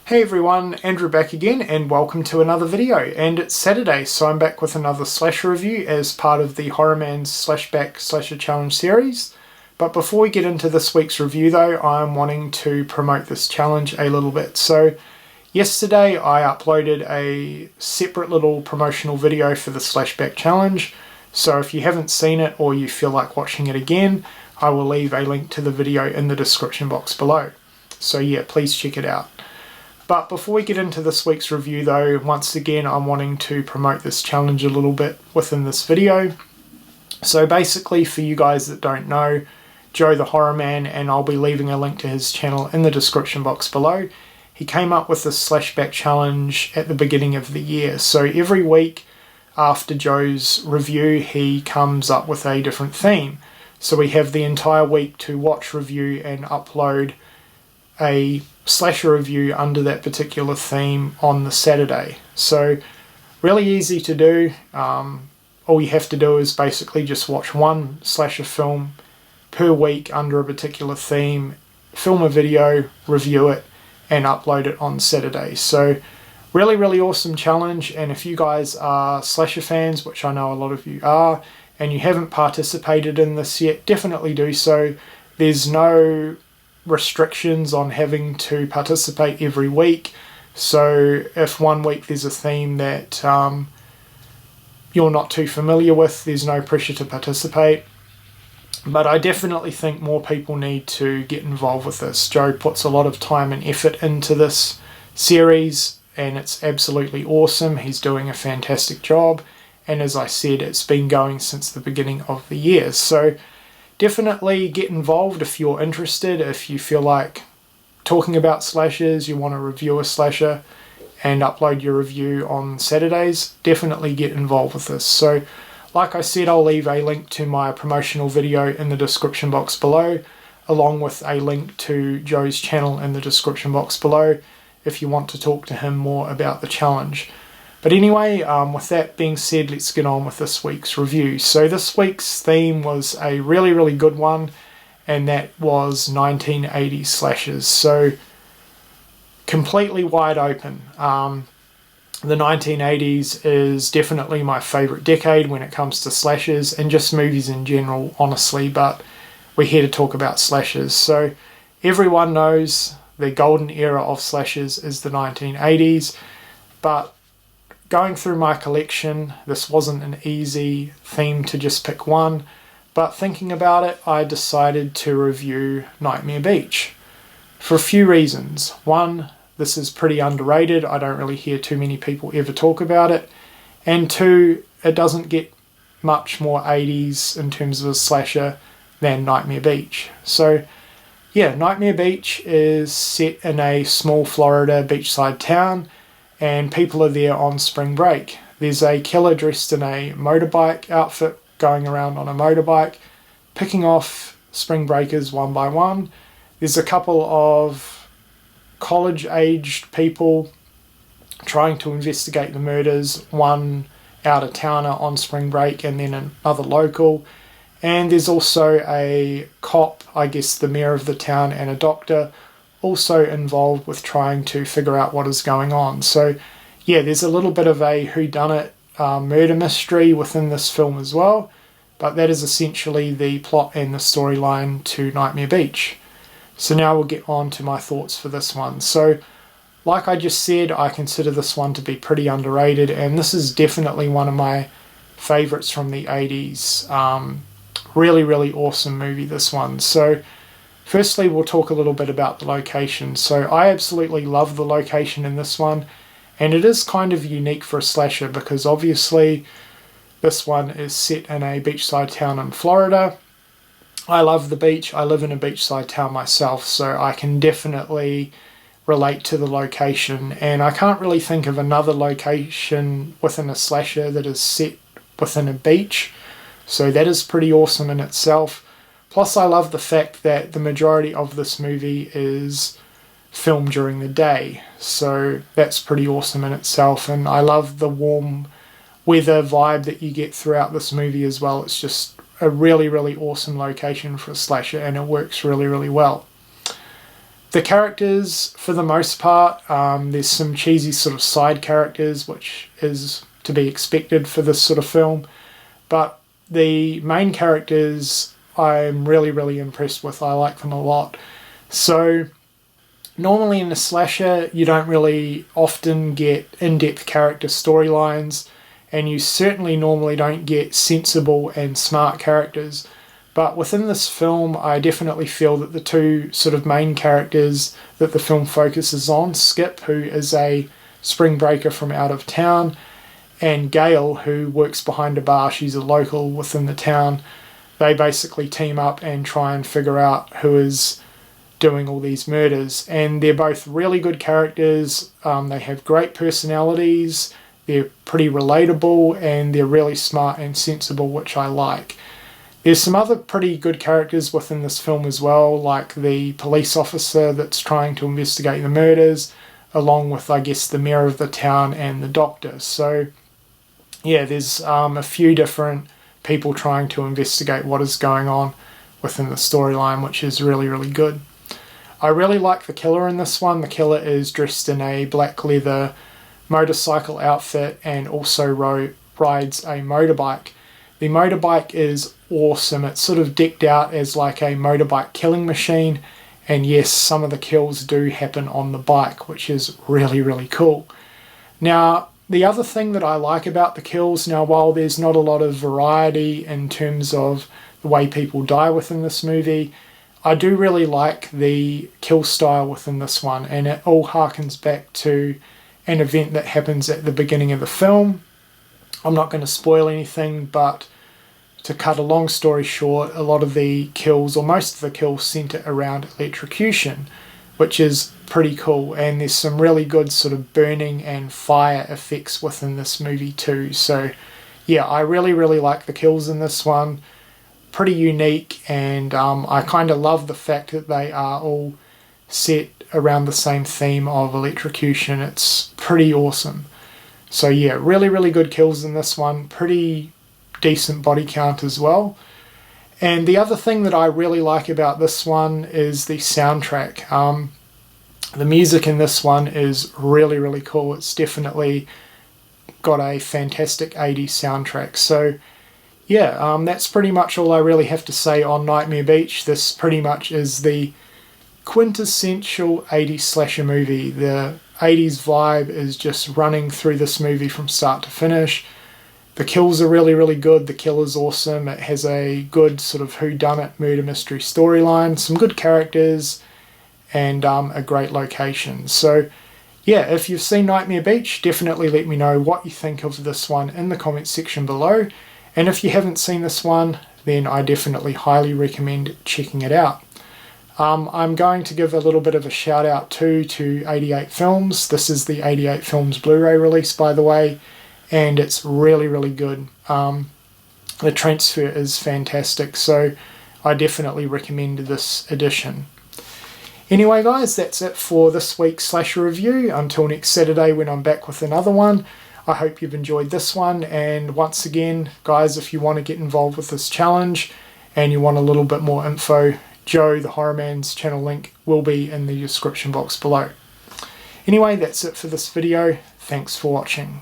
Hey everyone, Andrew back again and welcome to another video. And it's Saturday, so I'm back with another slasher review as part of the TheHORROrmans Slashback Slasher Challenge series. But before we get into this week's review though, I'm wanting to promote this challenge a little bit. So yesterday I uploaded a separate little promotional video for the Slashback challenge. So if you haven't seen it or you feel like watching it again, I will leave a link to the video in the description box below. So yeah, please check it out. But before we get into this week's review though, once again I'm wanting to promote this challenge a little bit within this video. So basically, for you guys that don't know, Joe the Horror Man, and I'll be leaving a link to his channel in the description box below, he came up with this Slashback challenge at the beginning of the year. So every week after Joe's review he comes up with a different theme. So we have the entire week to watch, review and upload a slasher review under that particular theme on the Saturday. So really easy to do. All you have to do is basically just watch one slasher film per week under a particular theme, film a video, review it and upload it on Saturday. So really awesome challenge, and if you guys are slasher fans, which I know a lot of you are, and you haven't participated in this yet, definitely do so. There's no restrictions on having to participate every week. So if one week there's a theme that you're not too familiar with, there's no pressure to participate. But I definitely think more people need to get involved with this. Joe puts a lot of time and effort into this series and it's absolutely awesome. He's doing a fantastic job, and as I said, it's been going since the beginning of the year. So definitely get involved if you're interested. If you feel like talking about slashers, you want to review a slasher and upload your review on Saturdays, definitely get involved with this. So like I said, I'll leave a link to my promotional video in the description box below, along with a link to Joe's channel in the description box below if you want to talk to him more about the challenge. But anyway, with that being said, let's get on with this week's review. So this week's theme was a really good one, and that was 1980s slashers. So completely wide open. The 1980s is definitely my favourite decade when it comes to slashers, and just movies in general, honestly, but we're here to talk about slashers. So everyone knows the golden era of slashers is the 1980s, but going through my collection, this wasn't an easy theme to just pick one, but thinking about it, I decided to review Nightmare Beach for a few reasons. One, this is pretty underrated. I don't really hear too many people ever talk about it. And two, it doesn't get much more 80s in terms of a slasher than Nightmare Beach. So yeah, Nightmare Beach is set in a small Florida beachside town, and people are there on spring break. There's a killer dressed in a motorbike outfit going around on a motorbike, picking off spring breakers one by one. There's a couple of college-aged people trying to investigate the murders, one out-of-towner on spring break and then another local. And there's also a cop, I guess the mayor of the town, and a doctor also involved with trying to figure out what is going on. So yeah, there's a little bit of a whodunit murder mystery within this film as well, but that is essentially the plot and the storyline to Nightmare Beach. So now we'll get on to my thoughts for this one. So like I just said, I consider this one to be pretty underrated, and this is definitely one of my favourites from the 80s. Really awesome movie, this one. So firstly, we'll talk a little bit about the location. So I absolutely love the location in this one, and it is kind of unique for a slasher because obviously this one is set in a beachside town in Florida. I love the beach. I live in a beachside town myself, so I can definitely relate to the location, and I can't really think of another location within a slasher that is set within a beach. So that is pretty awesome in itself. Plus I love the fact that the majority of this movie is filmed during the day. So that's pretty awesome in itself. And I love the warm weather vibe that you get throughout this movie as well. It's just a really awesome location for a slasher, and it works really well. The characters, for the most part, there's some cheesy sort of side characters, which is to be expected for this sort of film. But the main characters, I'm really, really impressed with. I like them a lot. So normally in a slasher, you don't really often get in-depth character storylines, and you certainly normally don't get sensible and smart characters. But within this film, I definitely feel that the two sort of main characters that the film focuses on, Skip, who is a spring breaker from out of town, and Gail, who works behind a bar, she's a local within the town, they basically team up and try and figure out who is doing all these murders. And they're both really good characters. They have great personalities, they're pretty relatable, and they're really smart and sensible, which I like. There's some other pretty good characters within this film as well, like the police officer that's trying to investigate the murders, along with, I guess, the mayor of the town and the doctor. So, yeah, there's a few different people trying to investigate what is going on within the storyline, which is really, really good. I really like the killer in this one. The killer is dressed in a black leather motorcycle outfit and also rides a motorbike. The motorbike is awesome. It's sort of decked out as like a motorbike killing machine, and yes, some of the kills do happen on the bike, which is really, really cool. Now, the other thing that I like about the kills, now while there's not a lot of variety in terms of the way people die within this movie, I do really like the kill style within this one, and it all harkens back to an event that happens at the beginning of the film. I'm not going to spoil anything, but to cut a long story short, a lot of the kills, or most of the kills, centre around electrocution, which is pretty cool. And there's some really good sort of burning and fire effects within this movie too. So yeah, I really, really like the kills in this one. Pretty unique, and I kind of love the fact that they are all set around the same theme of electrocution. It's pretty awesome. So yeah, really, really good kills in this one. Pretty decent body count as well. And the other thing that I really like about this one is the soundtrack. The music in this one is really, really cool. It's definitely got a fantastic 80s soundtrack. So yeah, that's pretty much all I really have to say on Nightmare Beach. This pretty much is the quintessential 80s slasher movie. The 80s vibe is just running through this movie from start to finish. The kills are really, really good. The killer's awesome. It has a good sort of whodunit murder mystery storyline, some good characters, and a great location. So yeah, if you've seen Nightmare Beach, definitely let me know what you think of this one in the comments section below. And if you haven't seen this one, then I definitely highly recommend checking it out. I'm going to give a little bit of a shout out to 88 Films. This is the 88 Films Blu-ray release, by the way, and it's really, really good. The transfer is fantastic, so I definitely recommend this edition. Anyway guys, that's it for this week's slasher review. Until next Saturday when I'm back with another one. I hope you've enjoyed this one, and once again guys, if you want to get involved with this challenge and you want a little bit more info, Joe the HORRORmans channel link will be in the description box below. Anyway, that's it for this video. Thanks for watching.